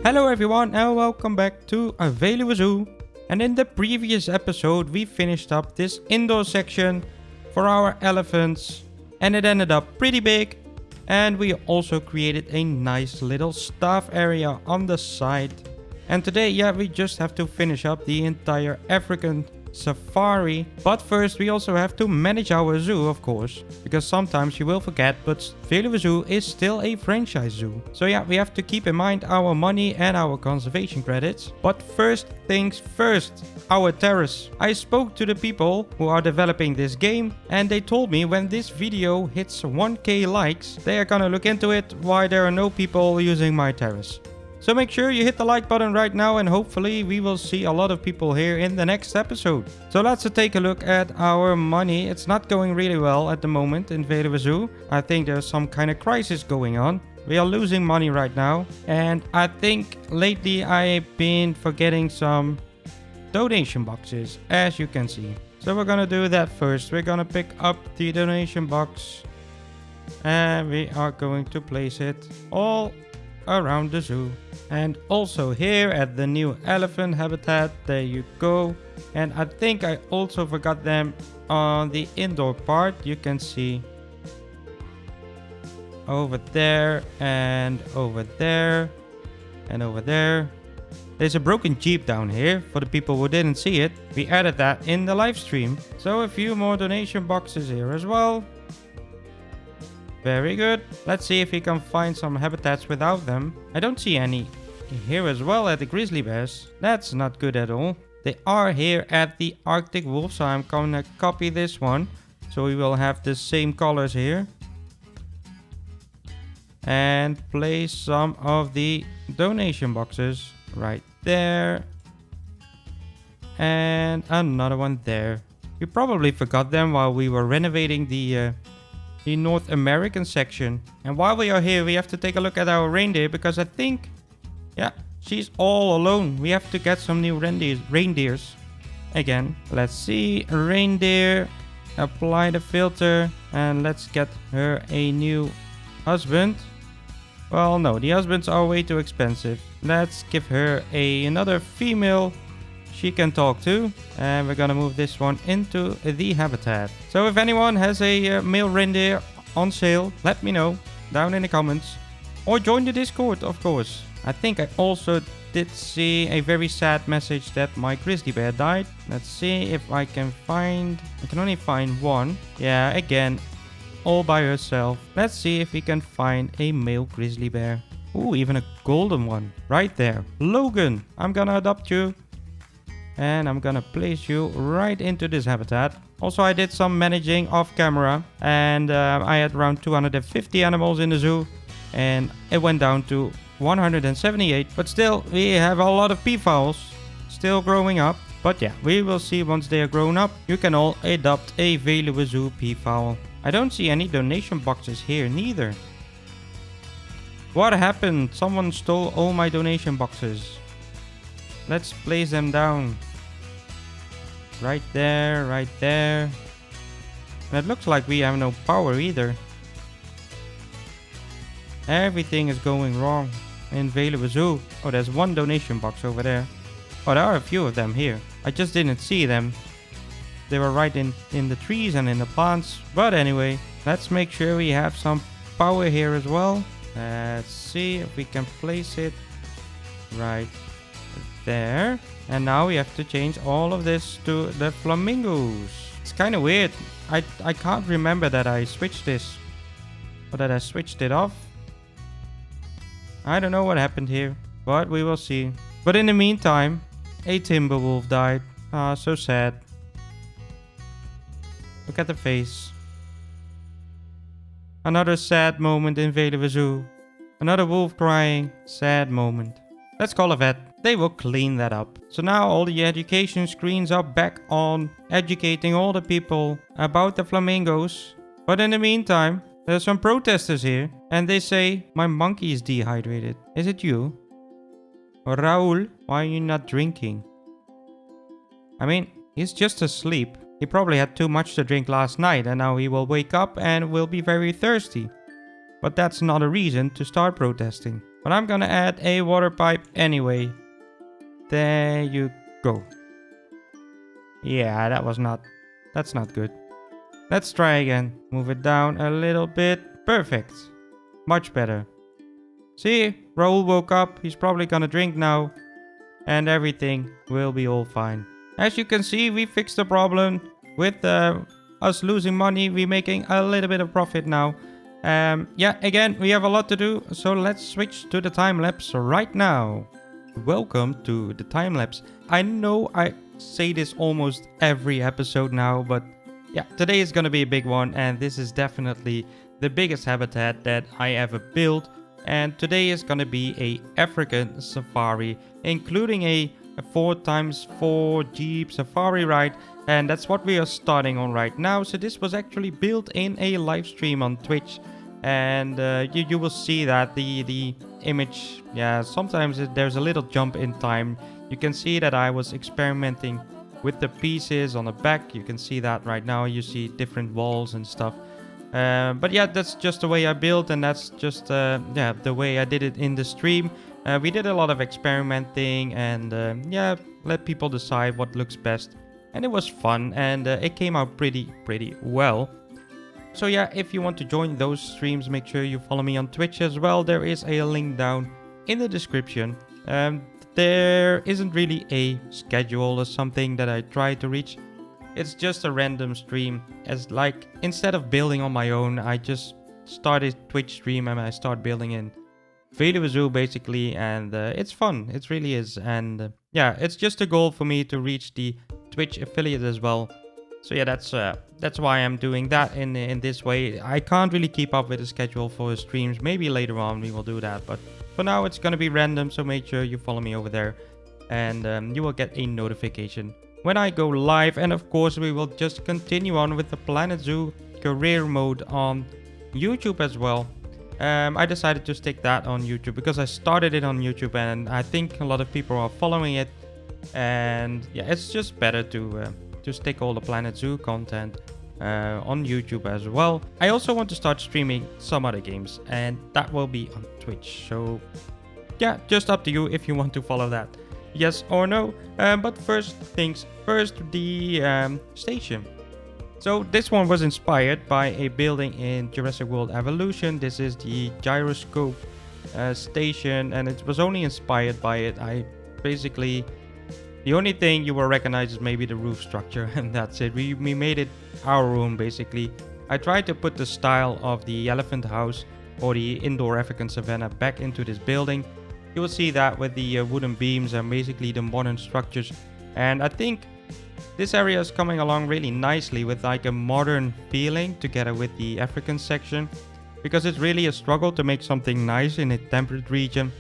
Hello everyone and welcome back to Veluwe Zoo. And in the previous episode we finished up this indoor section for our elephants and it ended up pretty big. And we also created a nice little staff area on the side. And today, we just have to finish up the entire African safari. But first we also have to manage our zoo, of course, because sometimes you will forget, but Veluwe Zoo is still a franchise zoo. So we have to keep in mind our money and our conservation credits. But first things first, our terrace. I spoke to the people who are developing this game and they told me when this video hits 1k likes, they are gonna look into it why there are no people using my terrace. So make sure you hit the like button right now and hopefully we will see a lot of people here in the next episode. So let's take a look at our money. It's not going really well at the moment in Veluwe Zoo. I think there's some kind of crisis going on. We are losing money right now. And I think lately I've been forgetting some donation boxes, as you can see. So we're gonna do that first. We're gonna pick up the donation box and we are going to place it all around the zoo. And also here at the new elephant habitat, there you go. And I think I also forgot them on the indoor part. You can see over there and over there and over there. There's a broken Jeep down here for the people who didn't see it. We added that in the live stream. So a few more donation boxes here as well. Very good. Let's see if we can find some habitats without them. I don't see any here as well at the grizzly bears. That's not good at all. They are here at the Arctic wolf, so I'm gonna copy this one. So we will have the same colors here. And place some of the donation boxes right there. And another one there. We probably forgot them while we were renovating the North American section. And while we are here, we have to take a look at our reindeer because I think, she's all alone. We have to get some new reindeers again. Let's see, reindeer, apply the filter and let's get her a new husband. Well, no, the husbands are way too expensive. Let's give her another female she can talk to. And we're gonna move this one into the habitat. So if anyone has a male reindeer on sale, let me know down in the comments. Or join the Discord, of course. I think I also did see a very sad message that my grizzly bear died. Let's see if I can find... I can only find one. Yeah, again, all by herself. Let's see if we can find a male grizzly bear. Ooh, even a golden one. Right there. Logan, I'm gonna adopt you. And I'm gonna place you right into this habitat. Also, I did some managing off camera. And I had around 250 animals in the zoo. And it went down to 178. But still, we have a lot of peafowls still growing up. But we will see once they are grown up. You can all adopt a Veluwe Zoo peafowl. I don't see any donation boxes here neither. What happened? Someone stole all my donation boxes. Let's place them down. Right there, right there. And it looks like we have no power either. Everything is going wrong in Veluwe Zoo. Oh, there's one donation box over there. Oh, there are a few of them here. I just didn't see them. They were right in the trees and in the plants. But anyway, let's make sure we have some power here as well. Let's see if we can place it right there. And now we have to change all of this to the flamingos. It's kind of weird. I can't remember that I switched this. Or that I switched it off. I don't know what happened here. But we will see. But in the meantime, a timber wolf died. Ah, so sad. Look at the face. Another sad moment in Veluwe Zoo. Another wolf crying. Sad moment. Let's call a vet. They will clean that up. So now all the education screens are back on, educating all the people about the flamingos. But in the meantime, there's some protesters here. And they say, my monkey is dehydrated. Is it you? Or Raul, why are you not drinking? I mean, he's just asleep. He probably had too much to drink last night and now he will wake up and will be very thirsty. But that's not a reason to start protesting. But I'm gonna add a water pipe anyway. There you go. Yeah, that's not good. Let's try again. Move it down a little bit. Perfect. Much better. See, Raul woke up. He's probably gonna drink now. And everything will be all fine. As you can see, we fixed the problem with us losing money. We're making a little bit of profit now. Yeah, again, we have a lot to do. So let's switch to the time lapse right now. Welcome to the time lapse. I know I say this almost every episode now, but yeah, today is gonna be a big one, and this is definitely the biggest habitat that I ever built. And today is gonna be a African safari, including a 4x4 Jeep safari ride, and that's what we are starting on right now. So this was actually built in a live stream on Twitch, and you will see that the image, yeah, sometimes there's a little jump in time. You can see that I was experimenting with the pieces on the back. You can see that right now. You see different walls and stuff. But yeah, that's just the way I built, and that's just yeah, the way I did it in the stream. We did a lot of experimenting, and yeah, let people decide what looks best, and it was fun, and it came out pretty well. So yeah, if you want to join those streams, make sure you follow me on Twitch as well. There is a link down in the description. There isn't really a schedule or something that I try to reach. It's just a random stream. As like, instead of building on my own, I just started Twitch stream and I start building in Veluwe basically, and it's fun. It really is. And yeah, it's just a goal for me to reach the Twitch affiliate as well. So yeah, that's why I'm doing that in this way. I can't really keep up with the schedule for the streams. Maybe later on we will do that, but for now it's gonna be random. So make sure you follow me over there, and you will get a notification when I go live. And of course, we will just continue on with the Planet Zoo career mode on YouTube as well. I decided to stick that on YouTube because I started it on YouTube, and I think a lot of people are following it. And yeah, it's just better to stick all the Planet Zoo content on YouTube as well. I also want to start streaming some other games, and that will be on Twitch. So yeah, just up to you if you want to follow that. Yes or no. But first things first, the station. So this one was inspired by a building in Jurassic World Evolution. This is the gyroscope station, and it was only inspired by it. I basically, the only thing you will recognize is maybe the roof structure, and that's it. We made it our own basically. I tried to put the style of the elephant house or the indoor African savanna back into this building. You will see that with the wooden beams and basically the modern structures. And I think this area is coming along really nicely with like a modern feeling together with the African section, because it's really a struggle to make something nice in a temperate region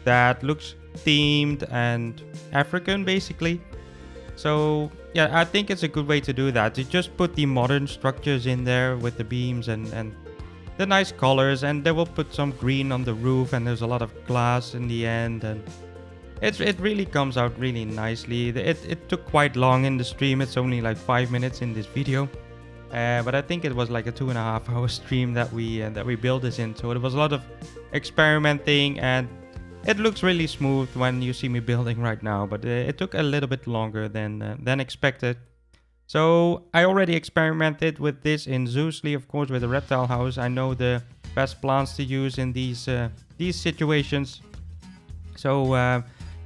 that looks themed and African basically. So yeah, I think it's a good way to do that, to just put the modern structures in there with the beams and the nice colors, and they will put some green on the roof, and there's a lot of glass in the end, and it really comes out really nicely. It took quite long in the stream. It's only like 5 minutes in this video, but I think it was like a 2.5 hour stream that we built this in. So it was a lot of experimenting, and it looks really smooth when you see me building right now, but it took a little bit longer than expected. So I already experimented with this in Zoosly, of course, with the reptile house. I know the best plants to use in these situations. So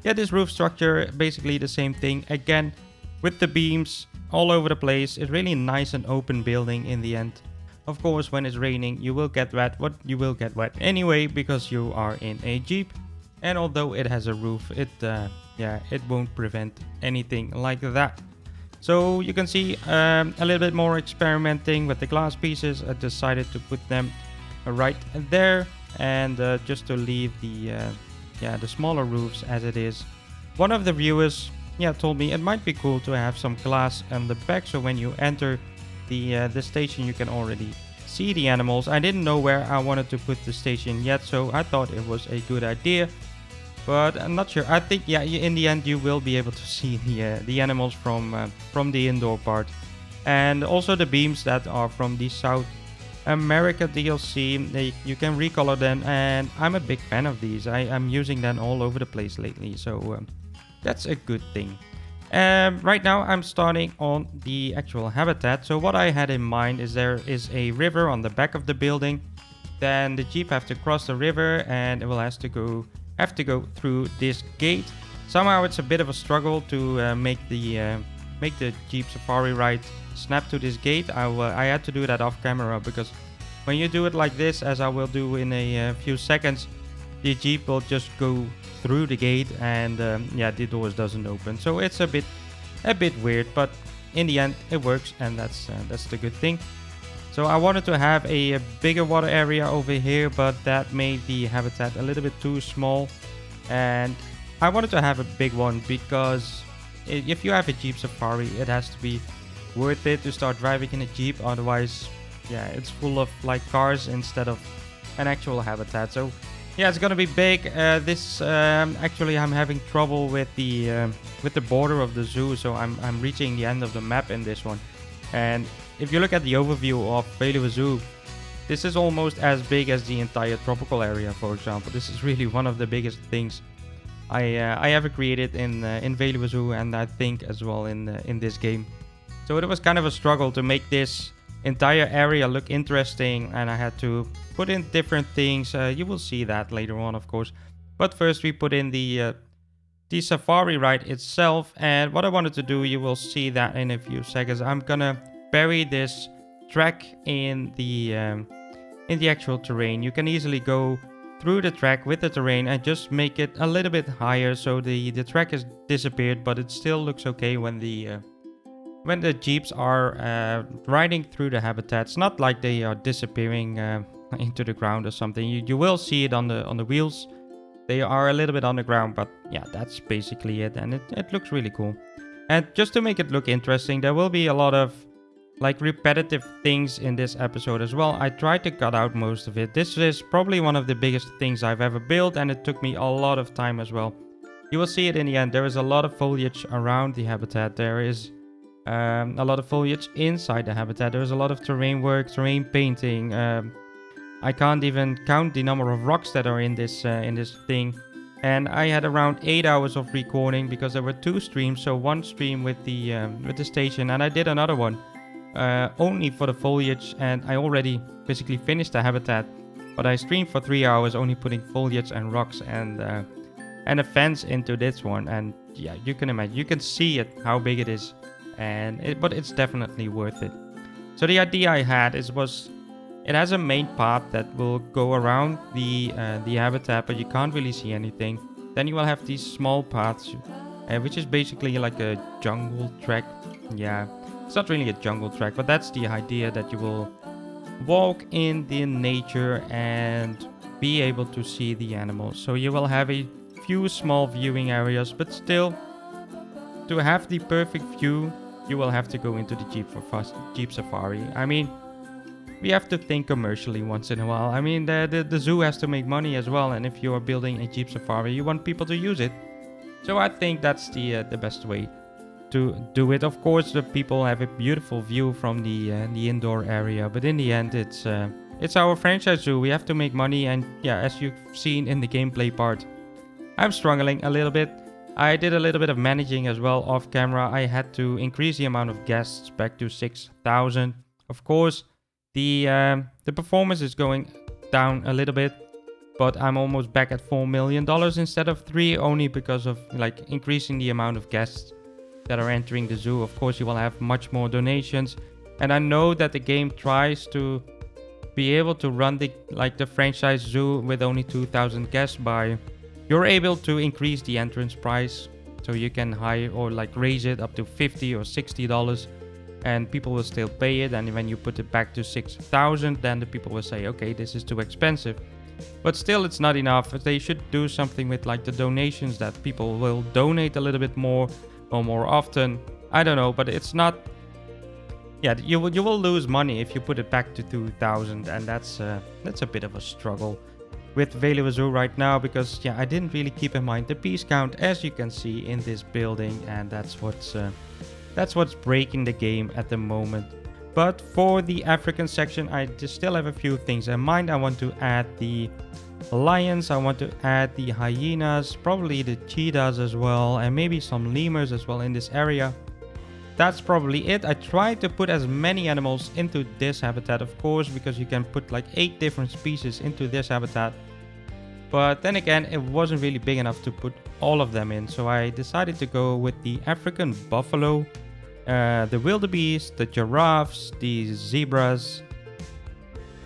yeah, this roof structure, basically the same thing again with the beams all over the place. It's really nice and open building in the end. Of course, when it's raining, you will get wet. What you will get wet anyway, because you are in a Jeep. And although it has a roof, it won't prevent anything like that. So you can see a little bit more experimenting with the glass pieces. I decided to put them right there, and just to leave the smaller roofs as it is. One of the viewers told me it might be cool to have some glass on the back, so when you enter the station you can already see the animals. I didn't know where I wanted to put the station yet, so I thought it was a good idea. But I'm not sure. I think in the end you will be able to see the animals from the indoor part, and also the beams that are from the south America DLC. You can recolor them, and I'm a big fan of these. I'm using them all over the place lately, so that's a good thing. Right now I'm starting on the actual habitat. So what I had in mind is there is a river on the back of the building. Then the jeep have to cross the river, and it will have to go through this gate. Somehow it's a bit of a struggle to make the Jeep Safari ride snap to this gate. I had to do that off camera, because when you do it like this, as I will do in a few seconds, the Jeep will just go through the gate, and the doors doesn't open. So it's a bit weird, but in the end it works, and that's the good thing. So I wanted to have a bigger water area over here, but that made the habitat a little bit too small, and I wanted to have a big one, because if you have a Jeep Safari, it has to be worth it to start driving in a Jeep. Otherwise, it's full of like cars instead of an actual habitat. So it's gonna be big. Actually, I'm having trouble with the border of the zoo, so I'm reaching the end of the map in this one. And if you look at the overview of Veluwe Zoo, this is almost as big as the entire tropical area, for example. This is really one of the biggest things I ever created in Veluwe Zoo, and I think as well in this game. So it was kind of a struggle to make this entire area look interesting, and I had to put in different things. You will see that later on, of course. But first we put in the safari ride itself, and what I wanted to do, you will see that in a few seconds. I'm gonna bury this track in the actual terrain. You can easily go through the track with the terrain and just make it a little bit higher, so the track has disappeared, but it still looks okay when the jeeps are riding through the habitats. Not like they are disappearing into the ground or something. You will see it on the wheels. They are a little bit on the ground, but that's basically it, and it looks really cool. And just to make it look interesting, there will be a lot of like repetitive things in this episode as well. I tried to cut out most of it. This is probably one of the biggest things I've ever built, and it took me a lot of time as well. You will see it in the end. There is a lot of foliage around the habitat. There is a lot of foliage inside the habitat. There is a lot of terrain work, terrain painting. I can't even count the number of rocks that are in this thing. And I had around 8 hours of recording, because there were 2 streams. So one stream with the station, and I did another one only for the foliage, and I already basically finished the habitat. But I streamed for 3 hours only putting foliage and rocks and a fence into this one. And you can imagine, you can see it how big it is, but it's definitely worth it. So the idea I had was it has a main path that will go around the habitat, but you can't really see anything. Then you will have these small paths, which is basically like a jungle track. It's not really a jungle track, but that's the idea, that you will walk in the nature and be able to see the animals. So you will have a few small viewing areas, but still, to have the perfect view, you will have to go into the Jeep Safari. I mean, we have to think commercially once in a while. I mean, the zoo has to make money as well, and if you are building a Jeep Safari, you want people to use it. So I think that's the best way to do it. Of course, the people have a beautiful view from the indoor area, but in the end, it's our franchise zoo. We have to make money, and as you've seen in the gameplay part, I'm struggling a little bit. I did a little bit of managing as well off camera. I had to increase the amount of guests back to 6,000. Of course, the performance is going down a little bit, but I'm almost back at $4 million instead of 3, only because of like increasing the amount of guests that are entering the zoo. Of course, you will have much more donations, and I know that the game tries to be able to run the franchise zoo with only 2,000 guests by you're able to increase the entrance price, so you can hire or like raise it up to $50 or $60, and people will still pay it. And when you put it back to 6,000, then the people will say, okay, this is too expensive. But still, it's not enough. They should do something with like the donations, that people will donate a little bit more or more often. I don't know, but it's not. You will lose money if you put it back to 2,000, and that's a bit of a struggle with Veluwe Zoo right now, because I didn't really keep in mind the piece count, as you can see in this building, and that's what's breaking the game at the moment. But for the African section, I just still have a few things in mind. I want to add the lions, I want to add the hyenas, probably the cheetahs as well, and maybe some lemurs as well in this area. That's probably it. I tried to put as many animals into this habitat, of course, because you can put like 8 different species into this habitat. But then again, it wasn't really big enough to put all of them in. So I decided to go with the African buffalo, the wildebeest, the giraffes, the zebras.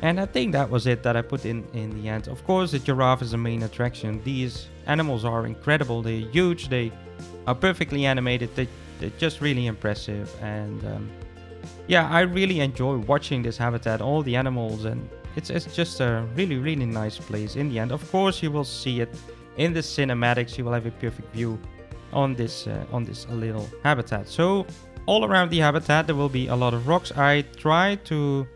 And I think that was it that I put in the end. Of course, the giraffe is the main attraction. These animals are incredible. They're huge. They are perfectly animated. They're just really impressive. And yeah, I really enjoy watching this habitat, all the animals, and it's just a really, really nice place in the end. Of course, you will see it in the cinematics. You will have a perfect view on this little habitat. So all around the habitat, there will be a lot of rocks. I tried to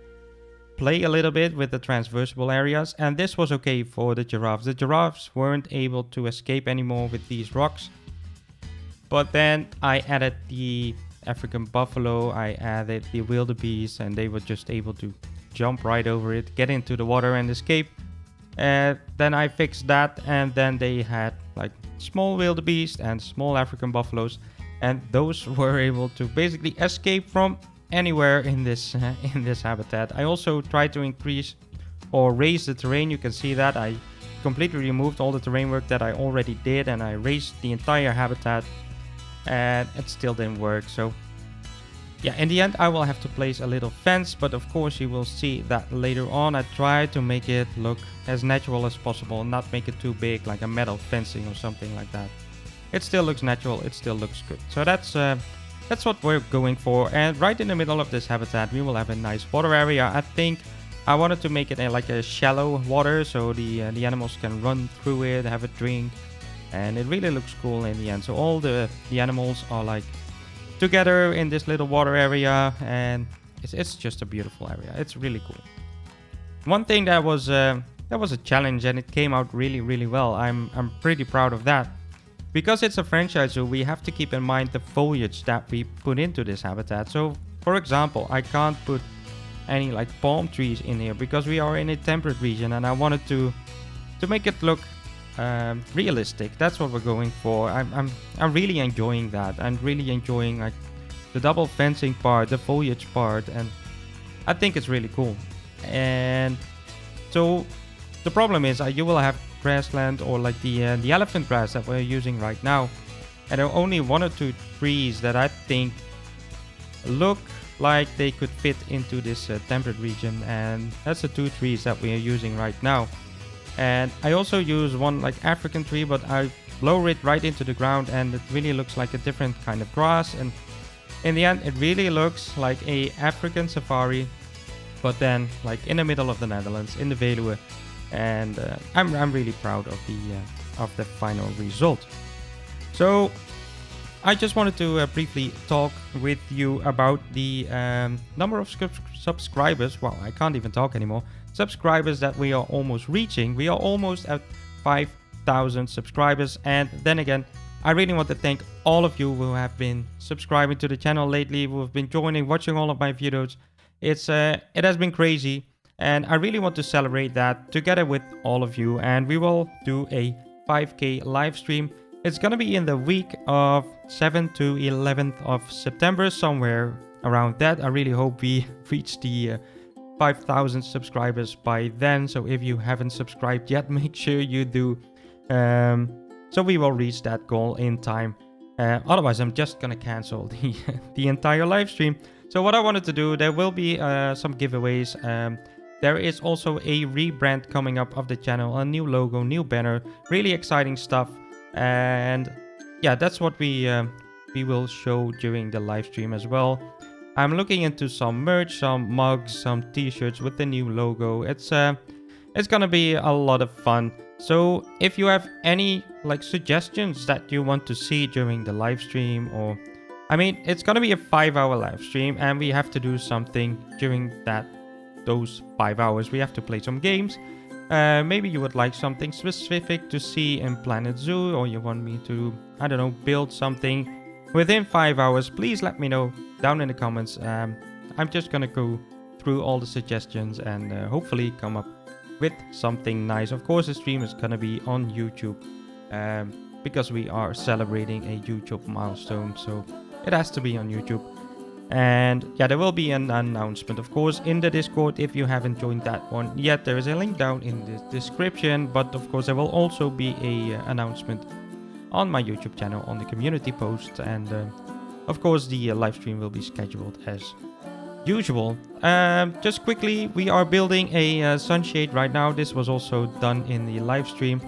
play a little bit with the transversable areas, and this was okay for the giraffes. The giraffes weren't able to escape anymore with these rocks. But then I added the African buffalo, I added the wildebeest, and they were just able to jump right over it, get into the water and escape. Then I fixed that, and then they had like small wildebeest and small African buffaloes, and those were able to basically escape from anywhere in this habitat. I also tried to increase or raise the terrain. You can see that I completely removed all the terrain work that I already did, and I raised the entire habitat, and it still didn't work. So yeah, in the end I will have to place a little fence, but of course you will see that later on. I tried to make it look as natural as possible, not make it too big like a metal fencing or something like that. It still looks natural, it still looks good. So that's what we're going for. And right in the middle of this habitat we will have a nice water area. I think I wanted to make it like a shallow water, so the animals can run through it, have a drink, and it really looks cool in the end. So all the animals are like together in this little water area, and it's just a beautiful area. It's really cool. One thing that was a challenge, and it came out really, really well. I'm pretty proud of that. Because it's a franchise, so we have to keep in mind the foliage that we put into this habitat. So for example, I can't put any like palm trees in here because we are in a temperate region, and I wanted to make it look realistic. That's what we're going for. I'm really enjoying that. I'm really enjoying like the double fencing part, the foliage part, and I think it's really cool. And so the problem is you will have grassland or like the elephant grass that we're using right now, and there are only 1 or 2 trees that I think look like they could fit into this temperate region, and that's the 2 trees that we are using right now. And I also use one like African tree, but I lower it right into the ground, and it really looks like a different kind of grass, and in the end it really looks like a African safari, but then like in the middle of the Netherlands, in the Veluwe. And I'm really proud of the final result. So I just wanted to briefly talk with you about the number of subscribers. Well, I can't even talk anymore. Subscribers that we are almost reaching. We are almost at 5,000 subscribers. And then again, I really want to thank all of you who have been subscribing to the channel lately, who have been joining, watching all of my videos. It has been crazy. And I really want to celebrate that together with all of you. And we will do a 5K live stream. It's going to be in the week of 7th to 11th of September, somewhere around that. I really hope we reach the 5,000 subscribers by then. So if you haven't subscribed yet, make sure you do. So we will reach that goal in time. Otherwise, I'm just going to cancel the entire live stream. So what I wanted to do, there will be some giveaways. There is also a rebrand coming up of the channel, a new logo, new banner, really exciting stuff. And yeah, that's what we will show during the live stream as well. I'm looking into some merch, some mugs, some t-shirts with the new logo. It's gonna be a lot of fun. So if you have any like suggestions that you want to see during the live stream, or I mean, it's gonna be a 5-hour live stream, and we have to do something during those 5 hours. We have to play some games. Maybe you would like something specific to see in Planet Zoo, or you want me to, I don't know, build something within 5 hours. Please let me know down in the comments. I'm just gonna go through all the suggestions and hopefully come up with something nice. Of course, the stream is gonna be on YouTube because we are celebrating a YouTube milestone, so it has to be on YouTube. And yeah, there will be an announcement, of course, in the Discord. If you haven't joined that one yet, there is a link down in the description. But of course, there will also be a announcement on my YouTube channel on the community post, and of course the live stream will be scheduled as usual. Just quickly, we are building a sunshade right now. This was also done in the live stream.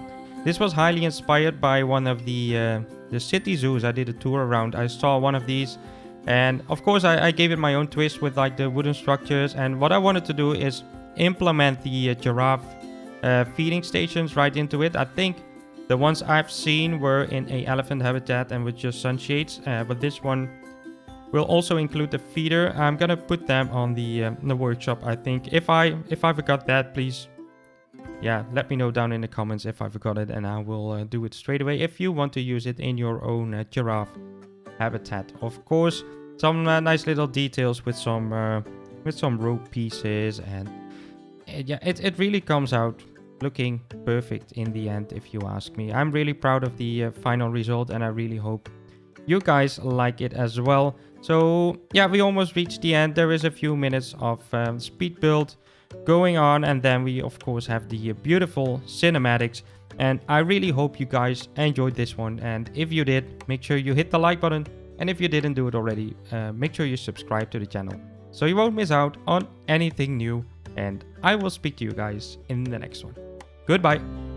This was highly inspired by one of the city zoos I did a tour around. I saw one of these, and of course I gave it my own twist with like the wooden structures. And what I wanted to do is implement the giraffe feeding stations right into it. I think the ones I've seen were in a elephant habitat and with just sunshades, but this one will also include the feeder. I'm gonna put them on the workshop, I think. If I forgot that, please, yeah, let me know down in the comments if I forgot it, and I will do it straight away. If you want to use it in your own giraffe habitat, of course, some nice little details with some rope pieces, and yeah, it really comes out looking perfect in the end, if you ask me. I'm really proud of the final result, and I really hope you guys like it as well. So yeah, we almost reached the end. There is a few minutes of speed build going on, and then we of course have the beautiful cinematics. And I really hope you guys enjoyed this one, and if you did, make sure you hit the like button, and if you didn't do it already, make sure you subscribe to the channel so you won't miss out on anything new. And I will speak to you guys in the next one. Goodbye.